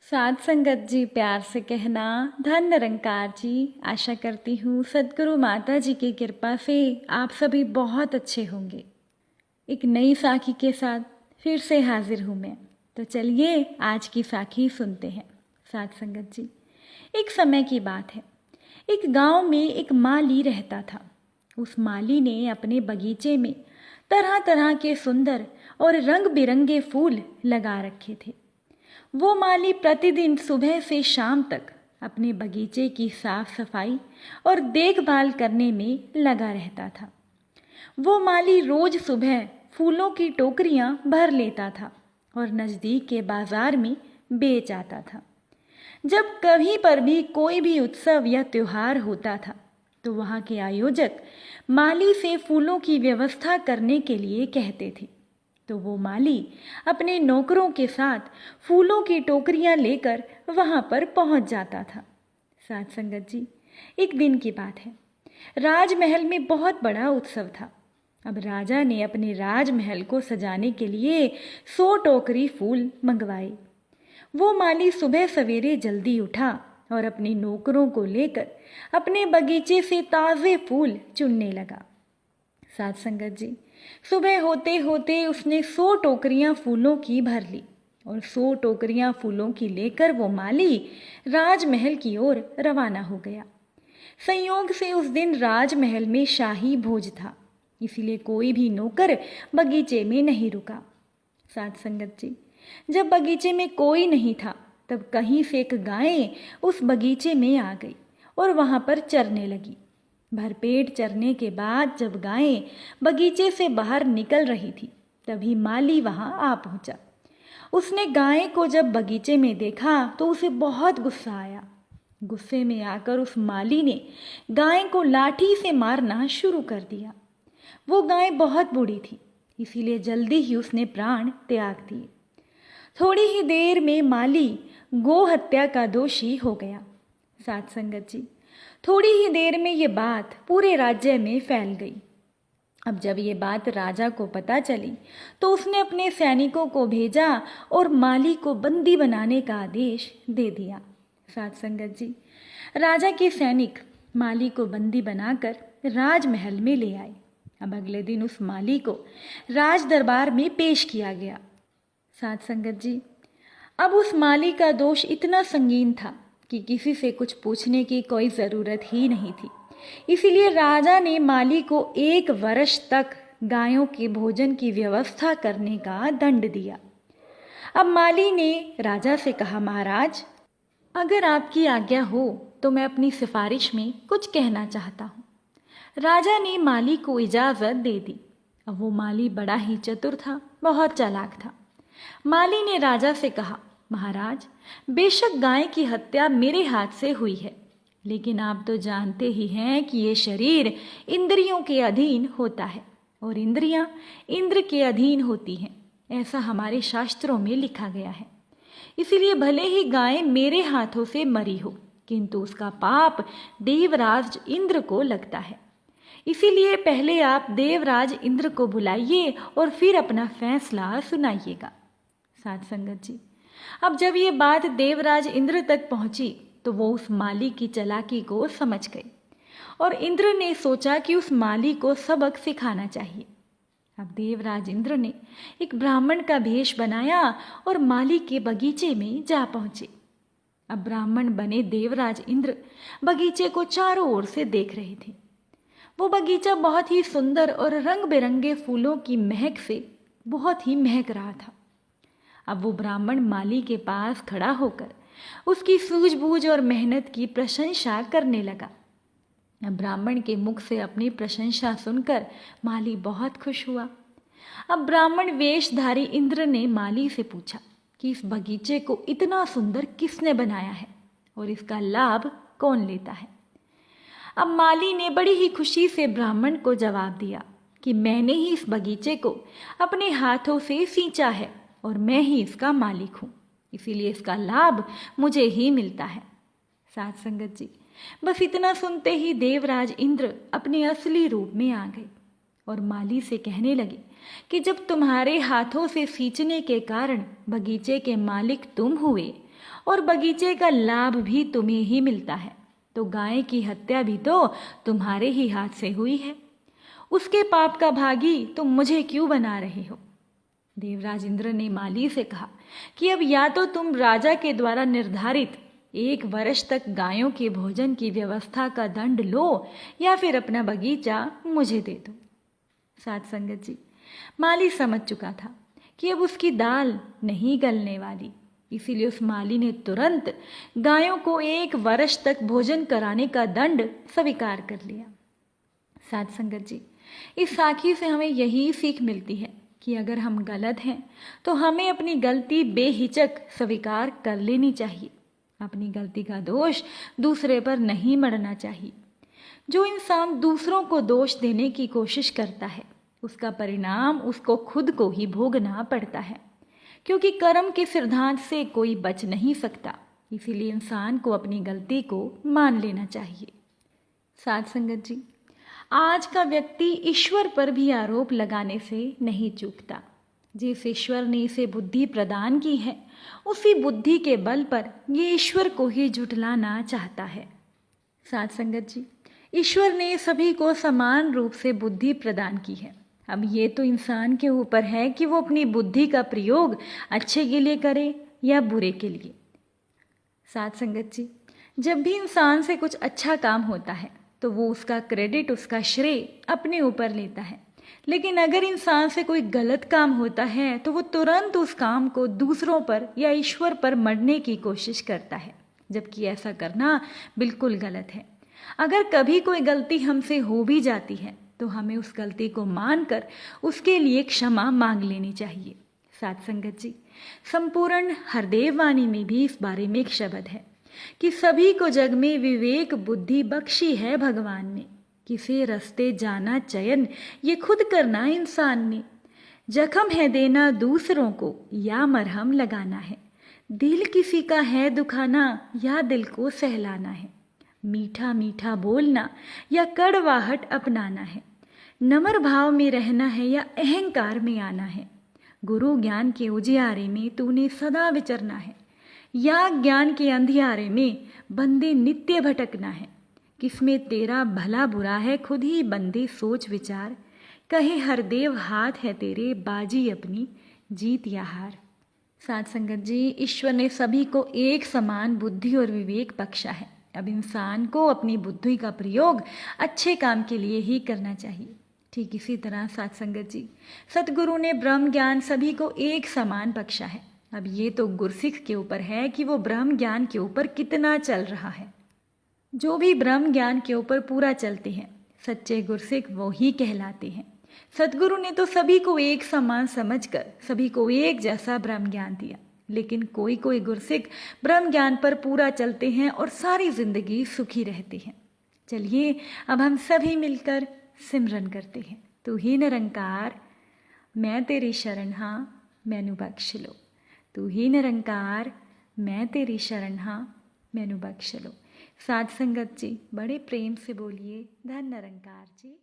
साध संगत जी, प्यार से कहना धन निरंकार जी। आशा करती हूँ सद्गुरु माता जी की कृपा से आप सभी बहुत अच्छे होंगे। एक नई साखी के साथ फिर से हाजिर हूँ मैं। तो चलिए आज की साखी सुनते हैं। साध संगत जी, एक समय की बात है। एक गांव में एक माली रहता था। उस माली ने अपने बगीचे में तरह तरह के सुंदर और रंग बिरंगे फूल लगा रखे थे। वो माली प्रतिदिन सुबह से शाम तक अपने बगीचे की साफ सफाई और देखभाल करने में लगा रहता था। वो माली रोज सुबह फूलों की टोकरियां भर लेता था और नज़दीक के बाजार में बेच आता था। जब कहीं पर भी कोई भी उत्सव या त्योहार होता था तो वहाँ के आयोजक माली से फूलों की व्यवस्था करने के लिए कहते थे। तो वो माली अपने नौकरों के साथ फूलों की टोकरियां लेकर वहां पर पहुंच जाता था। साथ संगत जी, एक दिन की बात है। राजमहल में बहुत बड़ा उत्सव था। अब राजा ने अपने राजमहल को सजाने के लिए 100 टोकरी फूल मंगवाए। वो माली सुबह सवेरे जल्दी उठा और अपने नौकरों को लेकर अपने बगीचे से ताज़े फूल चुनने लगा। साथ संगत जी, सुबह होते होते उसने 100 टोकरियां फूलों की भर ली और 100 टोकरियां फूलों की लेकर वो माली राजमहल की ओर रवाना हो गया। संयोग से उस दिन राजमहल में शाही भोज था, इसीलिए कोई भी नौकर बगीचे में नहीं रुका। साथ संगत जी, जब बगीचे में कोई नहीं था तब कहीं से एक गाय उस बगीचे में आ गई और वहां पर चरने लगी। भरपेट चरने के बाद जब गाय बगीचे से बाहर निकल रही थी तभी माली वहां आ पहुंचा। उसने गाय को जब बगीचे में देखा तो उसे बहुत गुस्सा आया। गुस्से में आकर उस माली ने गाय को लाठी से मारना शुरू कर दिया। वो गाय बहुत बूढ़ी थी, इसीलिए जल्दी ही उसने प्राण त्याग दिए। थोड़ी ही देर में माली गो हत्या का दोषी हो गया। साथ संगत जी, थोड़ी ही देर में ये बात पूरे राज्य में फैल गई। अब जब ये बात राजा को पता चली तो उसने अपने सैनिकों को भेजा और माली को बंदी बनाने का आदेश दे दिया। साथ संगत जी, राजा के सैनिक माली को बंदी बनाकर राजमहल में ले आए। अब अगले दिन उस माली को राज दरबार में पेश किया गया। साथ संगत जी, अब उस माली का दोष इतना संगीन था कि किसी से कुछ पूछने की कोई ज़रूरत ही नहीं थी। इसीलिए राजा ने माली को 1 वर्ष तक गायों के भोजन की व्यवस्था करने का दंड दिया। अब माली ने राजा से कहा, महाराज, अगर आपकी आज्ञा हो तो मैं अपनी सिफारिश में कुछ कहना चाहता हूँ। राजा ने माली को इजाज़त दे दी। अब वो माली बड़ा ही चतुर था, बहुत चालाक था। माली ने राजा से कहा, महाराज, बेशक गाय की हत्या मेरे हाथ से हुई है, लेकिन आप तो जानते ही हैं कि ये शरीर इंद्रियों के अधीन होता है और इंद्रियां इंद्र के अधीन होती हैं। ऐसा हमारे शास्त्रों में लिखा गया है। इसीलिए भले ही गाय मेरे हाथों से मरी हो, किंतु उसका पाप देवराज इंद्र को लगता है। इसीलिए पहले आप देवराज इंद्र को बुलाइए और फिर अपना फैसला सुनाइएगा। साथ संगत जी, अब जब ये बात देवराज इंद्र तक पहुंची तो वो उस माली की चालाकी को समझ गए और इंद्र ने सोचा कि उस माली को सबक सिखाना चाहिए। अब देवराज इंद्र ने एक ब्राह्मण का भेष बनाया और माली के बगीचे में जा पहुंचे। अब ब्राह्मण बने देवराज इंद्र बगीचे को चारों ओर से देख रहे थे। वो बगीचा बहुत ही सुंदर और रंग बिरंगे फूलों की महक से बहुत ही महक रहा था। अब वो ब्राह्मण माली के पास खड़ा होकर उसकी सूझबूझ और मेहनत की प्रशंसा करने लगा। अब ब्राह्मण के मुख से अपनी प्रशंसा सुनकर माली बहुत खुश हुआ। अब ब्राह्मण वेशधारी इंद्र ने माली से पूछा कि इस बगीचे को इतना सुंदर किसने बनाया है और इसका लाभ कौन लेता है। अब माली ने बड़ी ही खुशी से ब्राह्मण को जवाब दिया कि मैंने ही इस बगीचे को अपने हाथों से सींचा है और मैं ही इसका मालिक हूँ, इसीलिए इसका लाभ मुझे ही मिलता है। साथ संगत जी, बस इतना सुनते ही देवराज इंद्र अपने असली रूप में आ गए और माली से कहने लगे कि जब तुम्हारे हाथों से सींचने के कारण बगीचे के मालिक तुम हुए और बगीचे का लाभ भी तुम्हें ही मिलता है, तो गाय की हत्या भी तो तुम्हारे ही हाथ से हुई है। उसके पाप का भागी तुम मुझे क्यों बना रहे हो? देवराज इंद्र ने माली से कहा कि अब या तो तुम राजा के द्वारा निर्धारित 1 वर्ष तक गायों के भोजन की व्यवस्था का दंड लो या फिर अपना बगीचा मुझे दे दो। साथ संगत जी, माली समझ चुका था कि अब उसकी दाल नहीं गलने वाली, इसीलिए उस माली ने तुरंत गायों को 1 वर्ष तक भोजन कराने का दंड स्वीकार कर लिया। साथ संगत जी, इस साखी से हमें यही सीख मिलती है कि अगर हम गलत हैं तो हमें अपनी गलती बेहिचक स्वीकार कर लेनी चाहिए। अपनी गलती का दोष दूसरे पर नहीं मढ़ना चाहिए। जो इंसान दूसरों को दोष देने की कोशिश करता है उसका परिणाम उसको खुद को ही भोगना पड़ता है, क्योंकि कर्म के सिद्धांत से कोई बच नहीं सकता। इसीलिए इंसान को अपनी गलती को मान लेना चाहिए। साथ संगत जी, आज का व्यक्ति ईश्वर पर भी आरोप लगाने से नहीं चूकता। जिस ईश्वर ने इसे बुद्धि प्रदान की है उसी बुद्धि के बल पर ये ईश्वर को ही झुठलाना चाहता है। साथ संगत जी, ईश्वर ने सभी को समान रूप से बुद्धि प्रदान की है। अब ये तो इंसान के ऊपर है कि वो अपनी बुद्धि का प्रयोग अच्छे के लिए करे या बुरे के लिए। साथ संगत जी, जब भी इंसान से कुछ अच्छा काम होता है तो वो उसका क्रेडिट, उसका श्रेय अपने ऊपर लेता है, लेकिन अगर इंसान से कोई गलत काम होता है तो वो तुरंत उस काम को दूसरों पर या ईश्वर पर मढ़ने की कोशिश करता है, जबकि ऐसा करना बिल्कुल गलत है। अगर कभी कोई गलती हमसे हो भी जाती है तो हमें उस गलती को मानकर उसके लिए क्षमा मांग लेनी चाहिए। साथ संगत जी, संपूर्ण हरदेव वाणी में भी इस बारे में एक शब्द है कि सभी को जग में विवेक बुद्धि बख्शी है भगवान ने, किसे रस्ते जाना चयन ये खुद करना इंसान ने। जख्म है देना दूसरों को या मरहम लगाना है, दिल किसी का है दुखाना या दिल को सहलाना है, मीठा मीठा बोलना या कड़वाहट अपनाना है, नम्र भाव में रहना है या अहंकार में आना है, गुरु ज्ञान के उजियारे में तूने सदा विचरना है या ज्ञान के अंधियारे में बंदे नित्य भटकना है, किसमें तेरा भला बुरा है खुद ही बंदे सोच विचार, कहे हरदेव हाथ है तेरे बाजी अपनी जीत या हार। साथ संगत जी, ईश्वर ने सभी को एक समान बुद्धि और विवेक बख्शा है। अब इंसान को अपनी बुद्धि का प्रयोग अच्छे काम के लिए ही करना चाहिए। ठीक इसी तरह साथ संगत जी, सतगुरु ने ब्रह्म ज्ञान सभी को एक समान बख्शा है। अब ये तो गुरसिख के ऊपर है कि वो ब्रह्म ज्ञान के ऊपर कितना चल रहा है। जो भी ब्रह्म ज्ञान के ऊपर पूरा चलते हैं सच्चे गुरसिख वो ही कहलाते हैं। सतगुरु ने तो सभी को एक समान समझकर सभी को एक जैसा ब्रह्म ज्ञान दिया, लेकिन कोई कोई गुरसिख ब्रह्म ज्ञान पर पूरा चलते हैं और सारी जिंदगी सुखी रहते हैं। चलिए अब हम सभी मिलकर सिमरन करते हैं। तू ही निरंकार मैं तेरी शरण हाँ मैनू बख्श लो, तू ही निरंकार मैं तेरी शरण हाँ मैनू बख्श लो। साध संगत जी, बड़े प्रेम से बोलिए धन निरंकार जी।